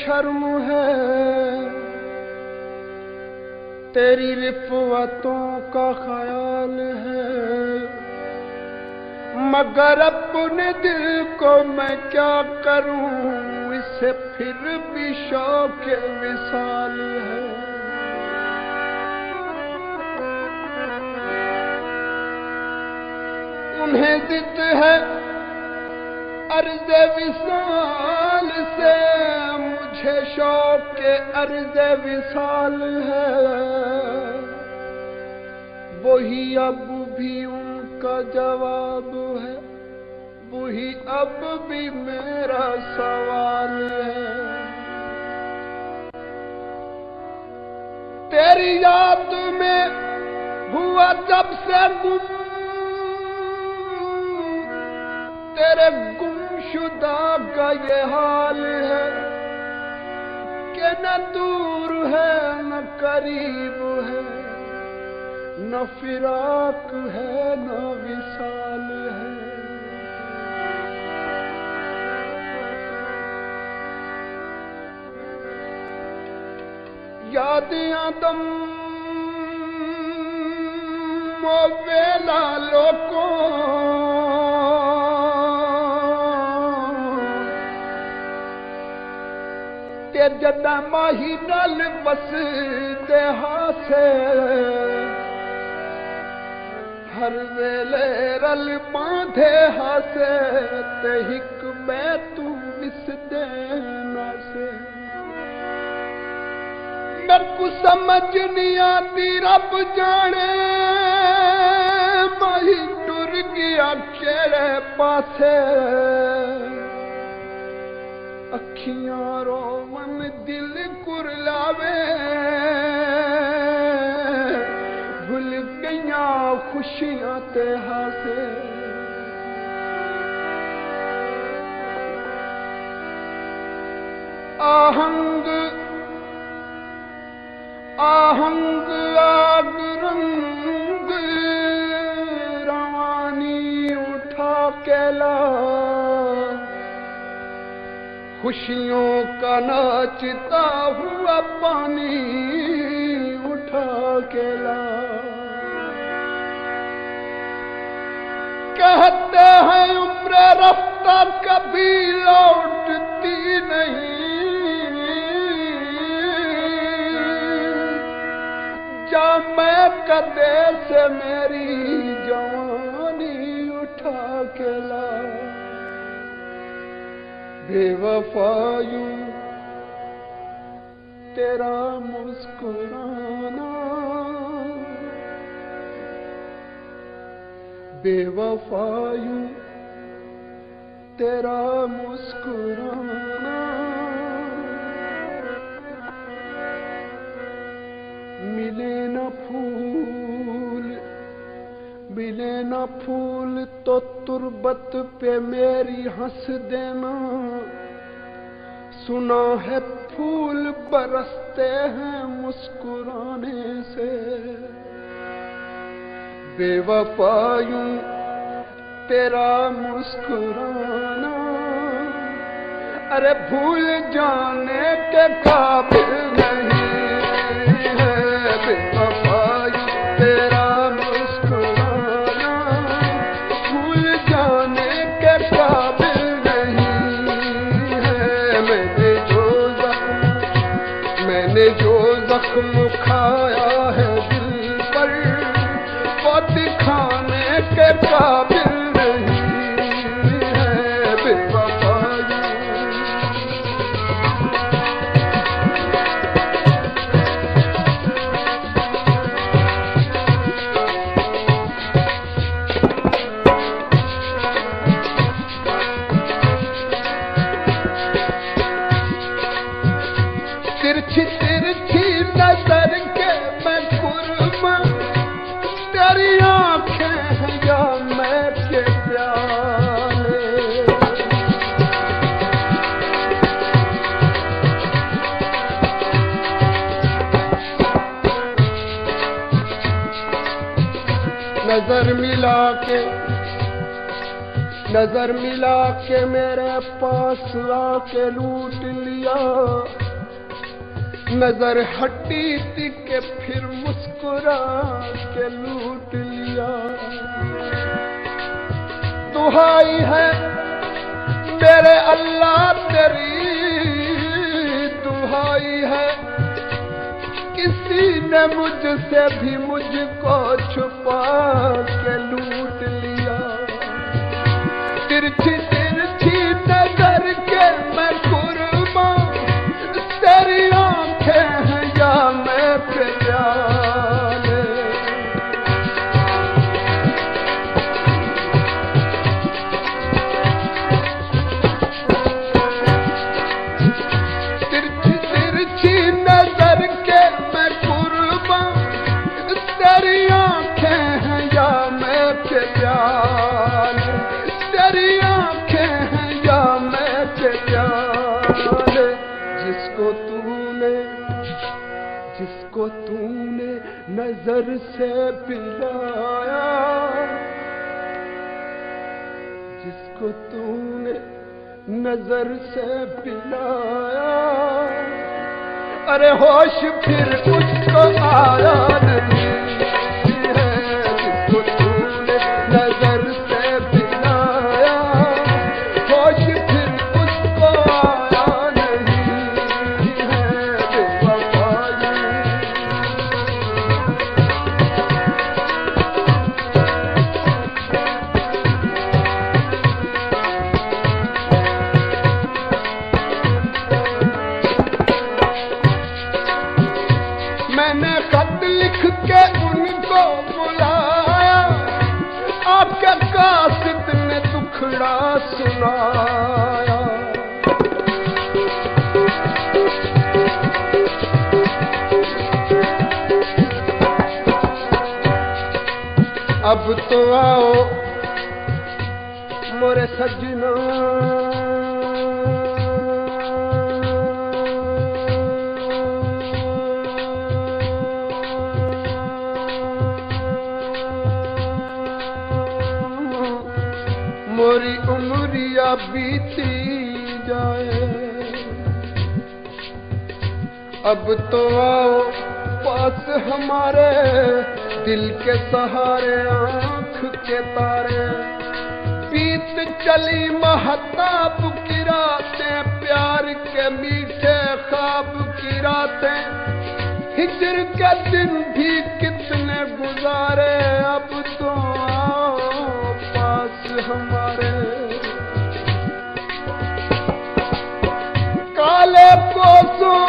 शर्म है, तेरी रिफ़वतों का ख्याल है, मगर अपने दिल को मैं क्या करूं, इसे फिर भी शौक़ विसाल है। उन्हें जिद है अर्ज़े विसाल से, मुझे शौक़ अर्ज़े विसाल है। वही अब भी उनका जवाब है, वही अब भी मेरा सवाल है। तेरी याद में हुआ जब से गुम, तेरे गुमशुदा का ये हाल है कि न दूर है न करीब है, न फिराक है न विसाल है। यादियां दम वेला लोको ते जदा माही नल बस दे हासे, हर वेले रल बांधे हासे ते हिक मैं तू मिस देना से। मेरे को समझ नहीं आती रब जाने, माही टुर गया केड़े पासे। अखियां रोवन दिल कुरलावे, भूल गईया खुशियां ते हासे। आहंग आहंग आग रंग रवानी उठा के ला, खुशियों का नाचता हुआ पानी उठा के ला। कहते हैं उम्र रफ्ता कभी लौटती नहीं, जा मैं कदे से मेरी जवानी उठा के ला। बेवफायूं तेरा मुस्कुराना, बेवफायूं तेरा मुस्कुराना। मिले न फूल, मिले न फूल तो तुरबत पे मेरी हंस देना। सुना है फूल बरसते हैं मुस्कुराने से। बेवफायूं तेरा मुस्कुराना, अरे भूल जाने के काबिल नहीं है। बेवफायूं तेरा मुस्कुराना, भूल जाने के काबिल नहीं है। मैंने जो जख्म खाया है दिल पर, वो दिखाने के काबिल नहीं है। बेवफायूं तिरछी तिरछी नजर के मैं कुर्बान, तेरी आंखें हैं या मैं के प्याले। नजर मिला के मेरे पास आके लूट लिया लिया। नजर हटी थी के फिर मुस्कुरा के लूट लिया। दुहाई है मेरे अल्लाह तेरी, दुहाई है किसी ने मुझसे भी मुझको छुपा के लूट लिया। तिरछी तिरछी नजर के मैं कुर्बान, तेरी आंखें हैं या मैं प्याले। तिरछी तिरछी नजर के मैं कुर्बान, तेरी आंखें हैं या मैं प्याले। तेरी आंखें हैं या मैं प्याले। जिसको तूने नजर से पिलाया, जिसको तूने नजर से पिलाया, अरे होश फिर उसको आया नहीं है। जिसको तूने नजर से पिलाया, होश फिर उसको आया नहीं है। बेवफाई मैंने खत लिख के उनको बुलाया, आपके कासिद ने दुखड़ा सुनाया। अब तो आओ मोरे सजना, मोरी उम्रिया बीती जाए। अब तो आओ पास हमारे, दिल के सहारे आंख के तारे। बीत चली महताब की रातें, प्यार के मीठे ख्वाब की रातें। हिजर के दिन भी कितने गुजारे, अब तो आओ पास हमारे। काले कोसों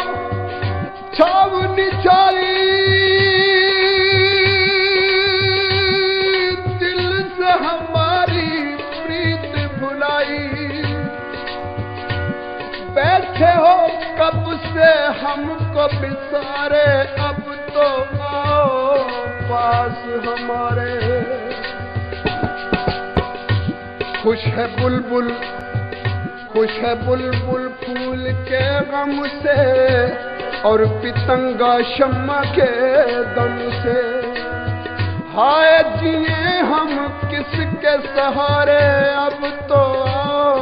छावनी छाई, दिल से हमारी प्रीत भुलाई। बैठे हो कब से हमको बिसारे, अब तो आओ पास हमारे। खुश है बुलबुल, खुश है बुलबुल फूल के गम से, और पितंगा शम्मा के दम से। हाय जिए हम किसके सहारे, अब तो आओ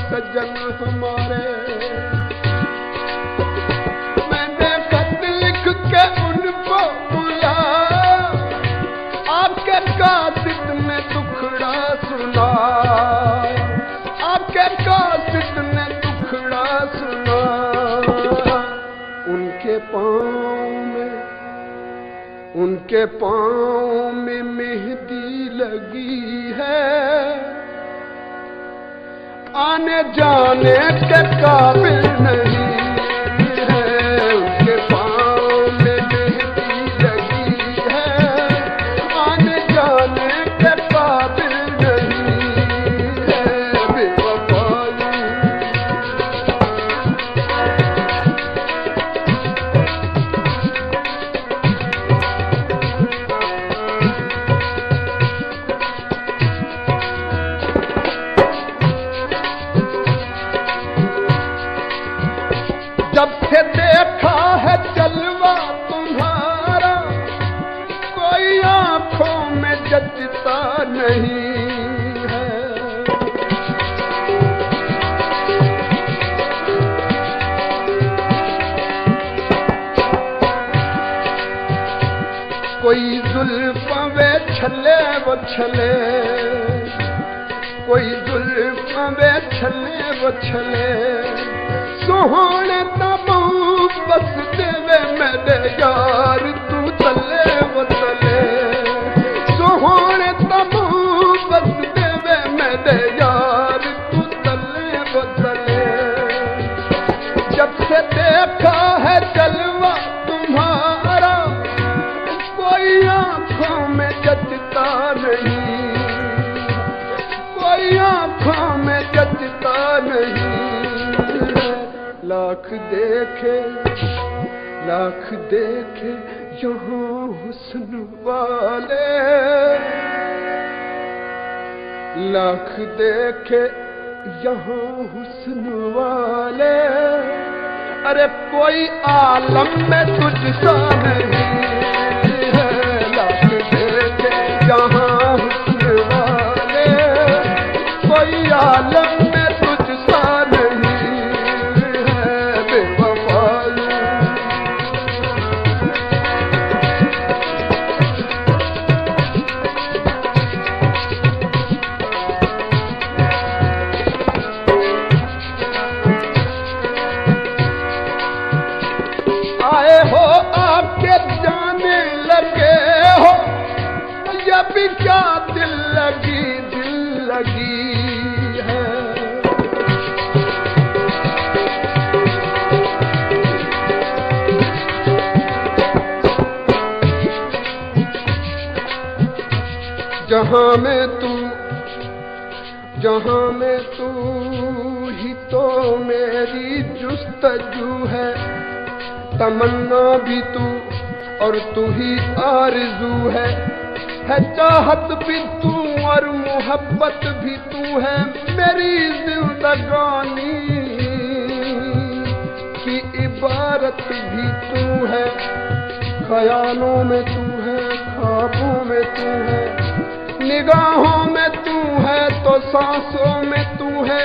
सजन हमारे। मैंने खत लिख के उनको बुलाया, आपके कासिद ने दुखड़ा सुनाया। आपके कासिद ने दुखड़ा सुनाया। उनके पाँव में मेहंदी लगी है, आने जाने के काबिल नहीं है। उनके पाँव में मेहंदी लगी है, आने जाने के काबिल नहीं है। बेवफाई जब से देखा है जलवा तुम्हारा, कोई आंखों में जचता नहीं है। जुल्फ़ां वे छले वो छले, कोई जुल्फ़ां वे छले वो छले, सोहणे ता बहु बस देवे मेरे यार तू तले वो तले, सोहणे ता बहु बस देवे मेरे यार तू तले वो तले। जब से देखा है जलवा तुम्हारा कोई आंखों में जचता नहीं, कोई आंखों में जचता नहीं। लाख देखे यहाँ हुस्न वाले, लाख देखे यहाँ हुस्न वाले, अरे कोई आलम में तुझसा नहीं है। लाख देखे यहाँ हुस्न वाले, कोई आलम में तुझसा नहीं है बेवफाई। आए हो आपके जाने लगे हो, ये भी क्या दिल लगी है। जहां में तू ही तो मेरी जुस्तजू है, तमन्ना भी तू और तू ही आरज़ू है चाहत भी तू और मोहब्बत भी तू है, मेरी जिंदगानी की इबारत भी तू है। ख्यालों में तू है, ख्वाबों में तू है, निगाहों में तू है तो सांसों में तू है,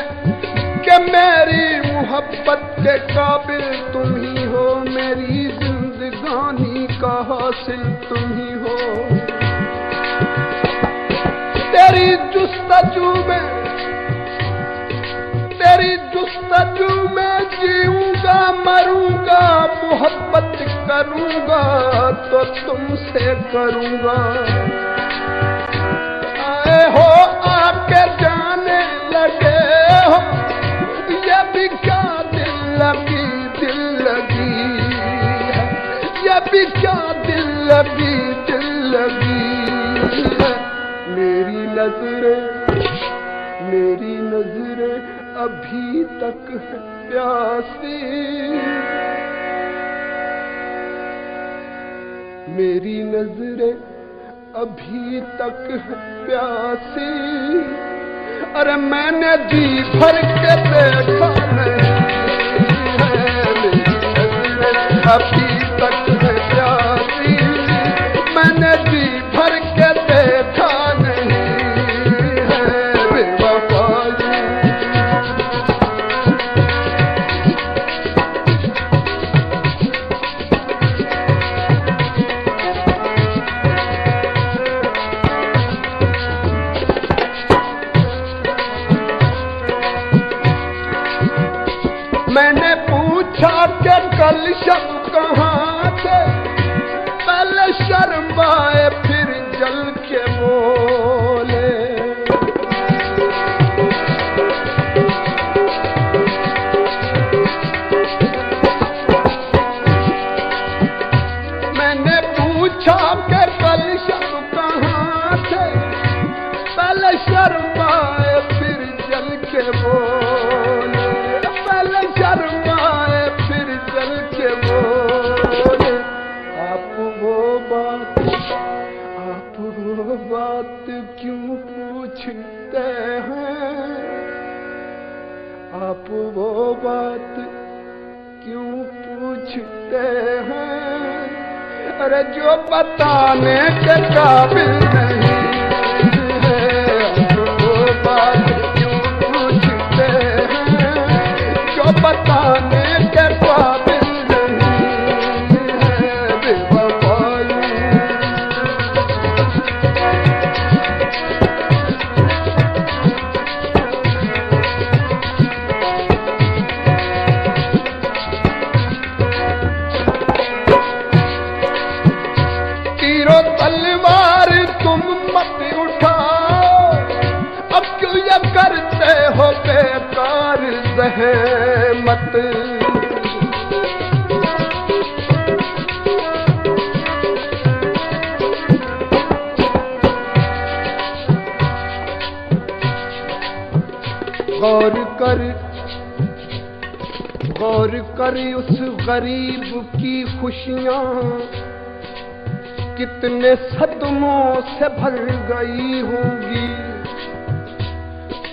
कि मेरी मोहब्बत के काबिल तुम ही हो, मेरी जिंदगानी का हासिल तुम ही हो। तेरी जुस्तजू में जीऊंगा मरूंगा, मोहब्बत करूंगा तो तुमसे करूंगा। आए हो आके जाने लगे हो, ये भी क्या दिल लगी है, ये भी क्या दिल लगी है। मेरी नजरें अभी तक है प्यासी, मेरी नजरें अभी तक है प्यासी, अरे मैंने जी भर के देखा नहीं है। मेरी नजरें अभी तक है प्यासी, मैंने जी भर के देखा नहीं है बेवफाई। मैंने पूछा कि कल शब कहाँ थे, पहले शर्माए फिर जल के बोले। मैंने पूछा कि कल शब कहाँ थे, पहले शर्माए फिर जल के बोले, पहले शर्माए फिर जल के बोले। आप वो बात क्यों पूछते हैं, आप वो बात क्यों पूछते हैं, अरे जो बताने के काबिल नहीं है। आप वो बात क्यों पूछते हैं, जो बताने के काबिल नहीं है बेवफाई। रहमत। गौर कर उस गरीब की खुशियां कितने सदमों से भर गई होंगी।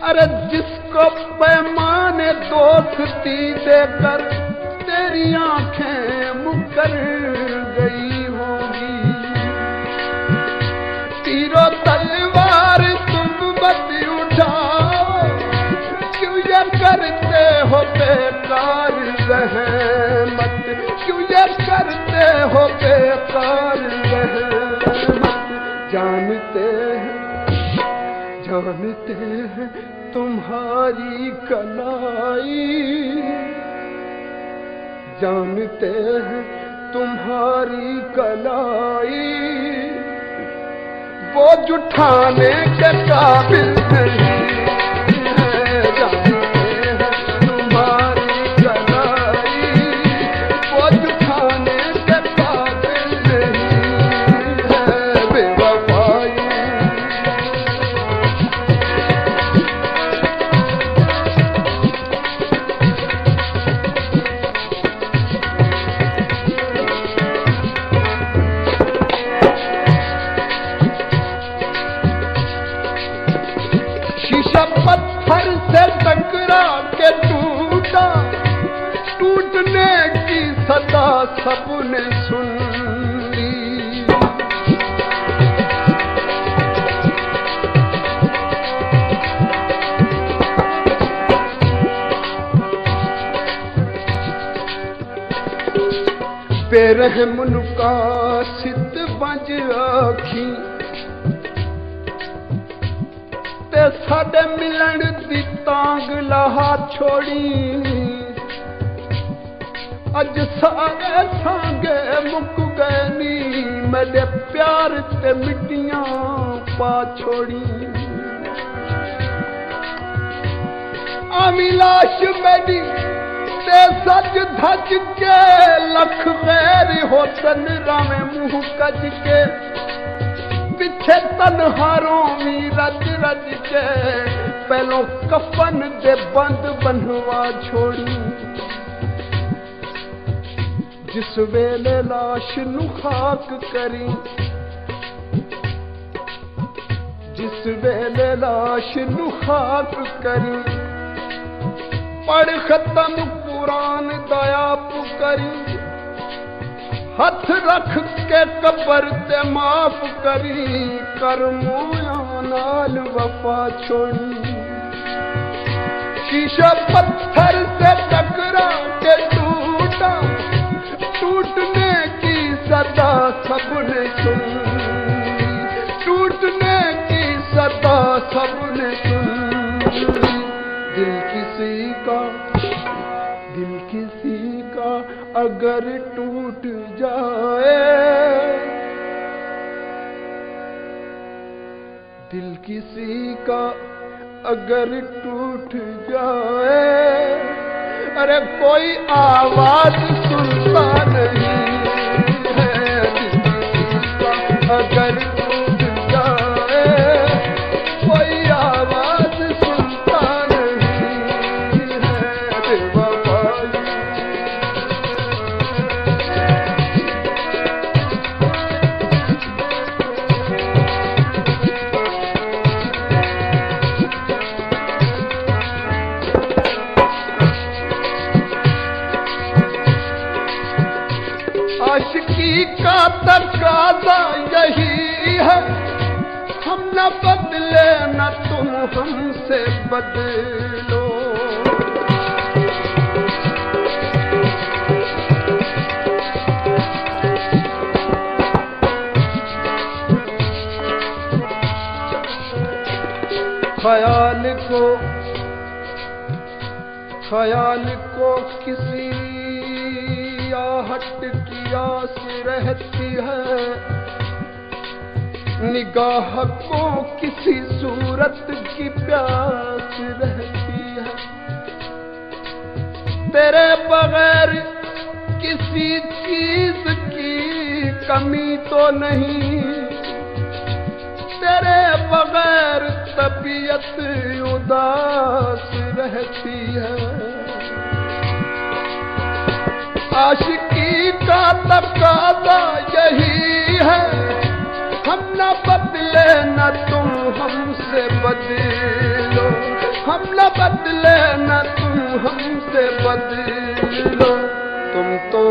अरे जिसको पैमाने दोस्ती देकर तेरी आंखें मुकर गई होंगी। तीरों तलवार तुम मत उठाओ, क्यों ये करते हो बेकार रहमत, क्यों ये करते हो बेकार रहमत। जानते हैं तुम्हारी कलाई, जानते हैं तुम्हारी कलाई, वो जुठाने के काबिल नहीं है। जानते हैं तुम्हारी कलाई, वो जुठाने के काबिल नहीं है। बेवफाई शीशा पत्थर से टकरा के टूटा, टूटने की सदा सबने सुन ली। बेरहम का सित बज आखी ते साडे मिलन दी तांग लहा छोड़ी। अज सारे सांगे मुक गए नी, मेरे प्यार ते मिट्टियां पा छोड़ी। आमी लाश मेरी ते सज धज के, लख गैर होतन रावे मुंह कज के। पिछे तनहारों मी रज रज के, पहलों कफन दे बंद बनवा छोड़ी। जिस वेले लाश नू खाक करी, जिस वेले लाश नू खाक करी, पढ़ खत्म कुरान दया पुकरी। हथ रख के कबर ते माफ करी, कर मोया नाल वफा छोड़ी। शीशा पत्थर से टकरा के टूटा, टूटने की सदा सबने सुन ली, टूटने की सदा सबने सुन ली। दिल किसी का अगर टूट जाए, दिल किसी का अगर टूट जाए, अरे कोई आवाज सुनता नहीं है। दिल किसी का अगर टूट जाए, कोई आवाज सुनता नहीं है। बेवफाई आशिकी का तकाज़ा यही है, हम न बदले न तुम हमसे बदलो। ख्याल को किसी आहट की आस रहती है, निगाह को किसी सूरत की प्यास रहती है। तेरे बगैर किसी चीज की कमी तो नहीं, तेरे बगैर तबीयत उदास रहती है। आशिकी का तकाज़ा यही है, हम न बदले न तुम हमसे बदलो, हम न बदले न तुम हमसे बदलो। तुम तो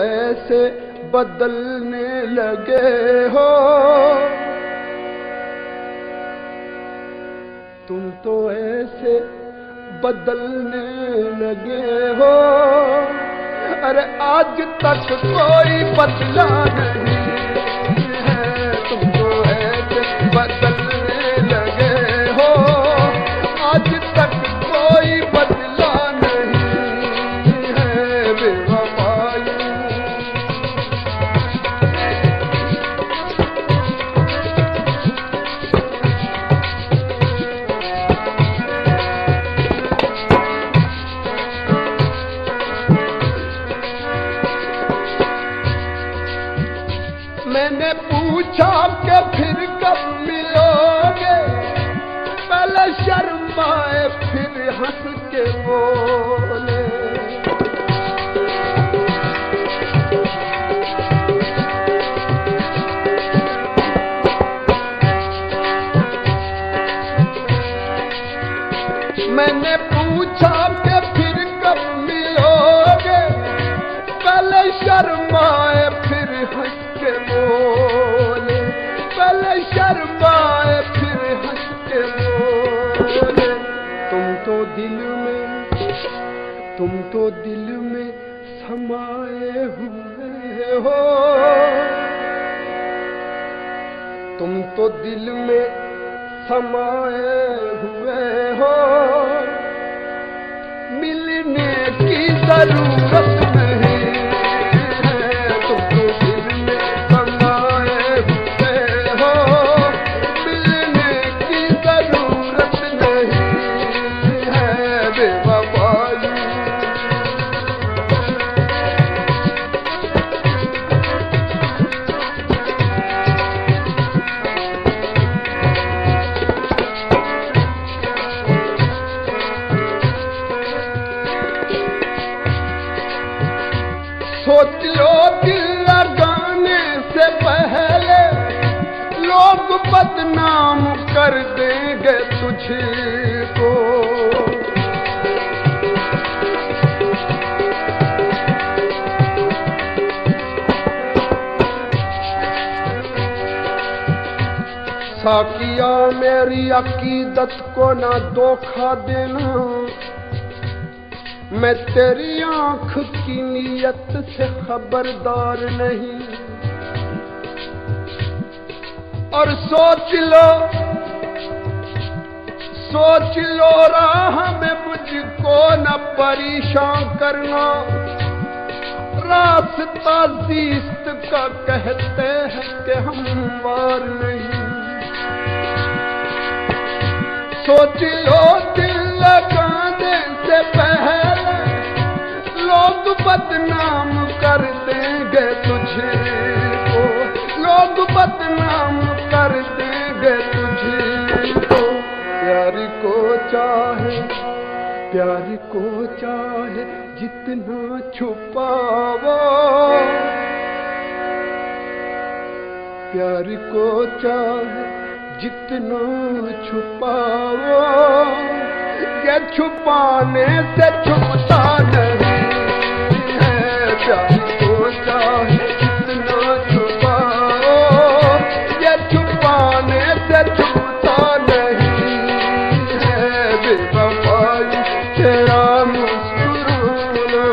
ऐसे बदलने लगे हो, तुम तो ऐसे बदलने लगे हो। अरे आज तक कोई बदला नहीं है, तुम तो ऐसे बदलने लगे हो। आज तक कोई बदला नहीं है बेवफाई। मैंने पूछा कि फिर कब मिलोगे, पहले शर्माए फिर हंस के बोले। मैंने पूछा कि फिर कब मिलोगे, पहले शर्माए फिर हंस के बोले, पहले शर्माए फिर हंस के बोले। तुम तो दिल में समाए हुए हो, तुम तो दिल में समाए हुए हो। मिलने की जरूरत नहीं, सोच लो दिल लगाने से पहले लोग बदनाम कर देंगे तुझको। साकिया मेरी अकीदत को ना धोखा देना, मैं तेरी आंख की नीयत से खबरदार नहीं। और सोच लो राह में मुझको न परेशान करना, रास्ता जीस्त का कहते हैं कि हमवार नहीं। सोच लो दिल लगाने से पहले लोग बदनाम कर देंगे तुझको, लोग बदनाम कर देंगे तुझको। प्यार को चाहे जितना छुपाओ, प्यार को चाहे जितना छुपाओ, ये छुपाने से छुपता नहीं है। प्यार को चाहे जितना छुपाओ, ये छुपाने से छुपता नहीं है। बेवफाई तेरा मुस्कुराना,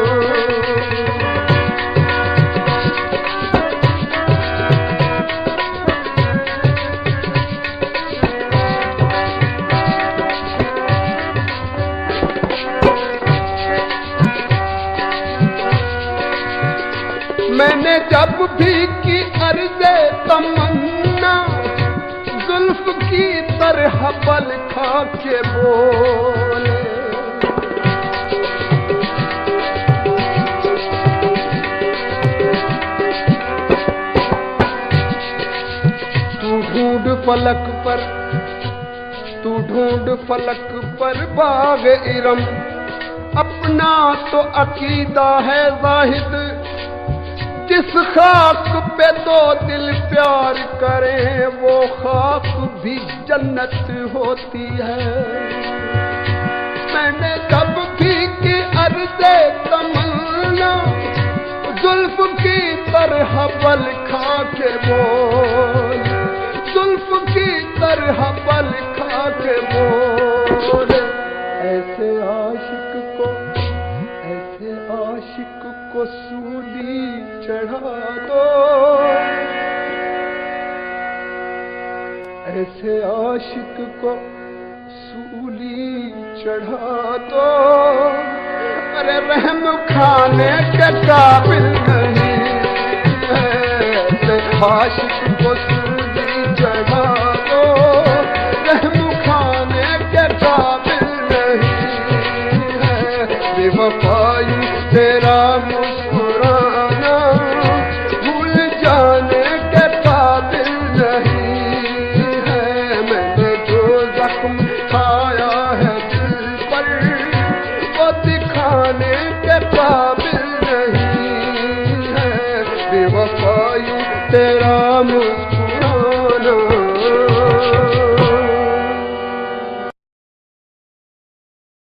मैंने जब भी की अर्ज़े तमन्ना, जुल्फ की तरह पल खा के बोले। फलक पर, तू ढूंढ फलक पर बाग इरम। अपना तो अकीदा है जाहिद, जिस खाक पे दो दिल प्यार करें वो खाक भी जन्नत होती है। मैंने जब भी की अर्ज़े तमन्ना, जुल्फ की तरह बल खा के बोल, जुल्फ की तरह बल खा के बोल। ऐसे आशिक को सूली चढ़ा दो, ऐसे आशिक को सूली चढ़ा दो। अरे रहम खाने के काबिल नहीं है, ऐसे आशिक को सूली चढ़ा दो। रहम खाने के काबिल नहीं है, बेवफाई तेरा मुस्कुराना भूल जाने के काबिल नहीं है। मैंने जो जख्म खाया है दिल पर वो दिखाने के काबिल नहीं है, बेवफाई तेरा मुस्कुराना